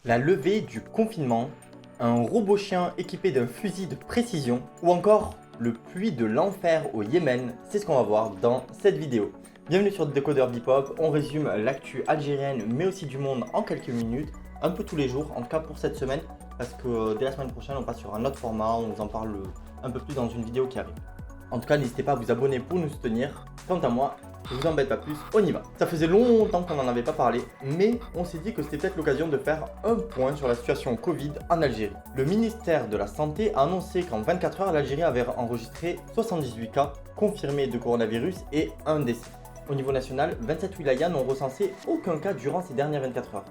la levée du confinement, un robot chien équipé d'un fusil de précision ou encore le puits de l'enfer au Yémen, c'est ce qu'on va voir dans cette vidéo. Bienvenue sur Décodeur Bipop, on résume l'actu algérienne mais aussi du monde en quelques minutes, un peu tous les jours, en tout cas pour cette semaine, parce que dès la semaine prochaine on passe sur un autre format, on vous en parle un peu plus dans une vidéo qui arrive. En tout cas n'hésitez pas à vous abonner pour nous soutenir, quant à moi, je vous embête pas plus, on y va. Ça faisait longtemps qu'on n'en avait pas parlé, mais on s'est dit que c'était peut-être l'occasion de faire un point sur la situation Covid en Algérie. Le ministère de la Santé a annoncé qu'en 24 heures, l'Algérie avait enregistré 78 cas confirmés de coronavirus et un décès. Au niveau national, 27 wilayas n'ont recensé aucun cas durant ces dernières 24 heures.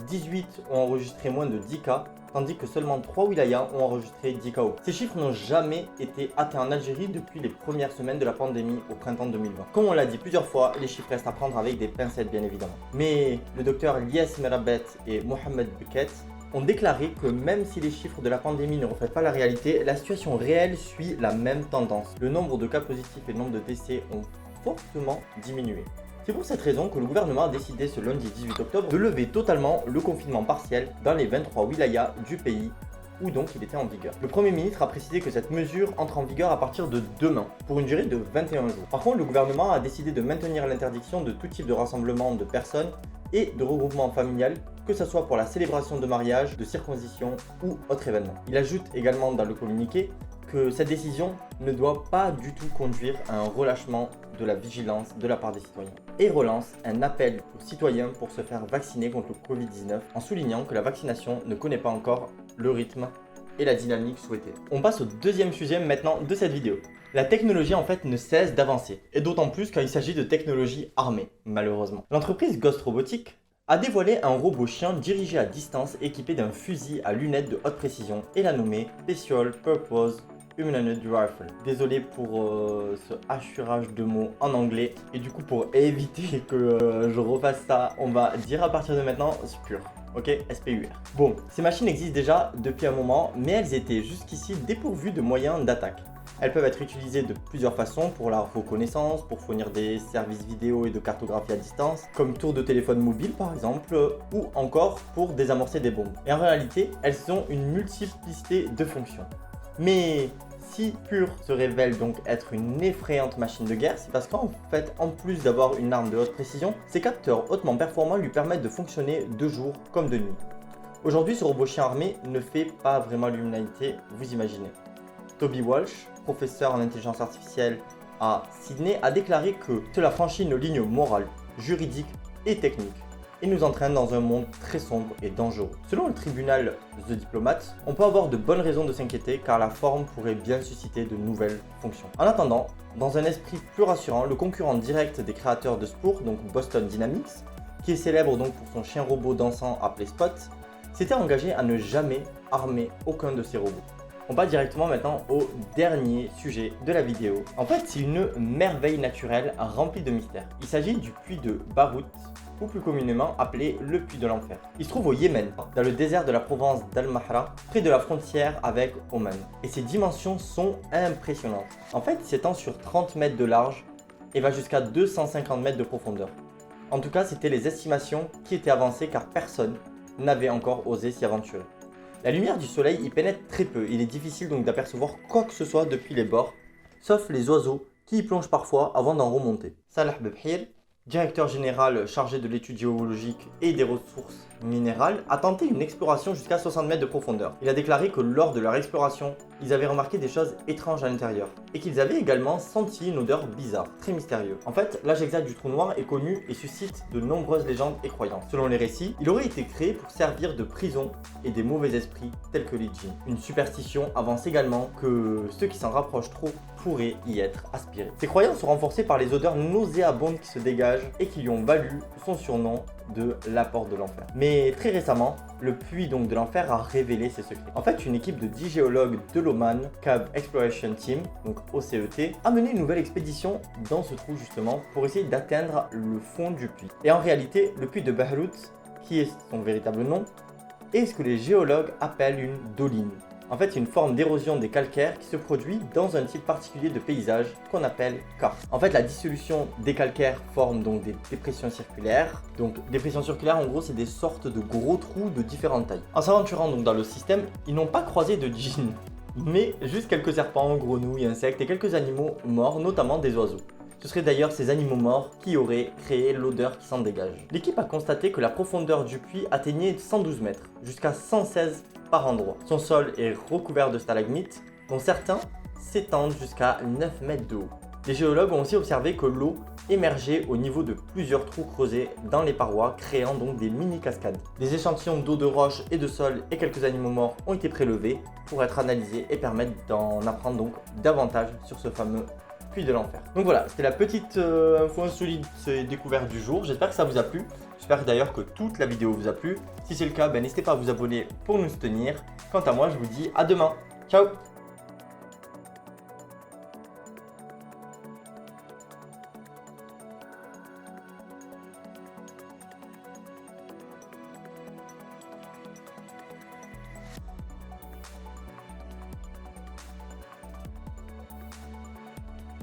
18 ont enregistré moins de 10 cas, tandis que seulement 3 wilayas ont enregistré 10 cas. Ces chiffres n'ont jamais été atteints en Algérie depuis les premières semaines de la pandémie au printemps 2020. Comme on l'a dit plusieurs fois, les chiffres restent à prendre avec des pincettes bien évidemment. Mais le docteur Lies Merabet et Mohamed Beket ont déclaré que même si les chiffres de la pandémie ne reflètent pas la réalité, la situation réelle suit la même tendance. Le nombre de cas positifs et le nombre de décès ont fortement diminué. C'est pour cette raison que le gouvernement a décidé ce lundi 18 octobre de lever totalement le confinement partiel dans les 23 wilayas du pays où donc il était en vigueur. Le Premier ministre a précisé que cette mesure entre en vigueur à partir de demain, pour une durée de 21 jours. Par contre, le gouvernement a décidé de maintenir l'interdiction de tout type de rassemblement de personnes et de regroupement familial, que ce soit pour la célébration de mariage, de circoncision ou autre événement. Il ajoute également dans le communiqué que cette décision ne doit pas du tout conduire à un relâchement de la vigilance de la part des citoyens. Et relance un appel aux citoyens pour se faire vacciner contre le Covid-19 en soulignant que la vaccination ne connaît pas encore le rythme et la dynamique souhaitée. On passe au deuxième sujet maintenant de cette vidéo. La technologie en fait ne cesse d'avancer, et d'autant plus quand il s'agit de technologie armée, malheureusement. L'entreprise Ghost Robotics a dévoilé un robot chien dirigé à distance équipé d'un fusil à lunettes de haute précision et l'a nommé Special Purpose Humanoid Rifle. Désolé pour ce hachurage de mots en anglais, et du coup pour éviter que je refasse ça, on va dire à partir de maintenant SPUR. Ok, SPUR. Bon, ces machines existent déjà depuis un moment, mais elles étaient jusqu'ici dépourvues de moyens d'attaque. Elles peuvent être utilisées de plusieurs façons pour la reconnaissance, pour fournir des services vidéo et de cartographie à distance, comme tour de téléphone mobile par exemple, ou encore pour désamorcer des bombes. Et en réalité, elles ont une multiplicité de fonctions. Mais si Pur se révèle donc être une effrayante machine de guerre, c'est parce qu'en fait, en plus d'avoir une arme de haute précision, ses capteurs hautement performants lui permettent de fonctionner de jour comme de nuit. Aujourd'hui, ce robot chien armé ne fait pas vraiment l'humanité, vous imaginez. Toby Walsh, professeur en intelligence artificielle à Sydney, a déclaré que cela franchit une ligne morale, juridique et technique, et nous entraîne dans un monde très sombre et dangereux. Selon le tribunal The Diplomat, on peut avoir de bonnes raisons de s'inquiéter car la forme pourrait bien susciter de nouvelles fonctions. En attendant, dans un esprit plus rassurant, le concurrent direct des créateurs de Spur, donc Boston Dynamics, qui est célèbre donc pour son chien robot dansant appelé Spot, s'était engagé à ne jamais armer aucun de ses robots. On passe directement maintenant au dernier sujet de la vidéo. En fait, c'est une merveille naturelle remplie de mystères. Il s'agit du puits de Barout, ou plus communément appelé le puits de l'enfer. Il se trouve au Yémen, dans le désert de la province d'Al-Mahra, près de la frontière avec Oman. Et ses dimensions sont impressionnantes. En fait, il s'étend sur 30 mètres de large et va jusqu'à 250 mètres de profondeur. En tout cas, c'était les estimations qui étaient avancées car personne n'avait encore osé s'y aventurer. La lumière du soleil y pénètre très peu, il est difficile donc d'apercevoir quoi que ce soit depuis les bords, sauf les oiseaux qui y plongent parfois avant d'en remonter. Salah Bebhir, directeur général chargé de l'étude géologique et des ressources minérales, a tenté une exploration jusqu'à 60 mètres de profondeur. Il a déclaré que lors de leur exploration, ils avaient remarqué des choses étranges à l'intérieur et qu'ils avaient également senti une odeur bizarre, très mystérieuse. En fait, l'âge exact du trou noir est connu et suscite de nombreuses légendes et croyances. Selon les récits, il aurait été créé pour servir de prison et des mauvais esprits tels que les djinns. Une superstition avance également que ceux qui s'en rapprochent trop pourraient y être aspirés. Ces croyances sont renforcées par les odeurs nauséabondes qui se dégagent et qui lui ont valu son surnom de la porte de l'enfer. Mais très récemment, le puits donc de l'enfer a révélé ses secrets. En fait, une équipe de 10 géologues de l'Oman Cave Exploration Team, donc OCET, a mené une nouvelle expédition dans ce trou justement pour essayer d'atteindre le fond du puits. Et en réalité, le puits de Barout, qui est son véritable nom, est ce que les géologues appellent une doline. En fait, c'est une forme d'érosion des calcaires qui se produit dans un type particulier de paysage qu'on appelle karst. En fait, la dissolution des calcaires forme donc des dépressions circulaires. Donc, dépressions circulaires, en gros, c'est des sortes de gros trous de différentes tailles. En s'aventurant donc dans le système, ils n'ont pas croisé de djinns, mais juste quelques serpents, grenouilles, insectes et quelques animaux morts, notamment des oiseaux. Ce seraient d'ailleurs ces animaux morts qui auraient créé l'odeur qui s'en dégage. L'équipe a constaté que la profondeur du puits atteignait 112 mètres, jusqu'à 116 par endroit. Son sol est recouvert de stalagmites, dont certains s'étendent jusqu'à 9 mètres de haut. Les géologues ont aussi observé que l'eau émergeait au niveau de plusieurs trous creusés dans les parois, créant donc des mini-cascades. Des échantillons d'eau de roche et de sol et quelques animaux morts ont été prélevés pour être analysés et permettre d'en apprendre donc davantage sur ce fameux puits de l'enfer. Donc voilà, c'était la petite info insolite découverte du jour. J'espère que ça vous a plu. J'espère d'ailleurs que toute la vidéo vous a plu. Si c'est le cas, n'hésitez pas à vous abonner pour nous soutenir. Quant à moi, je vous dis à demain. Ciao!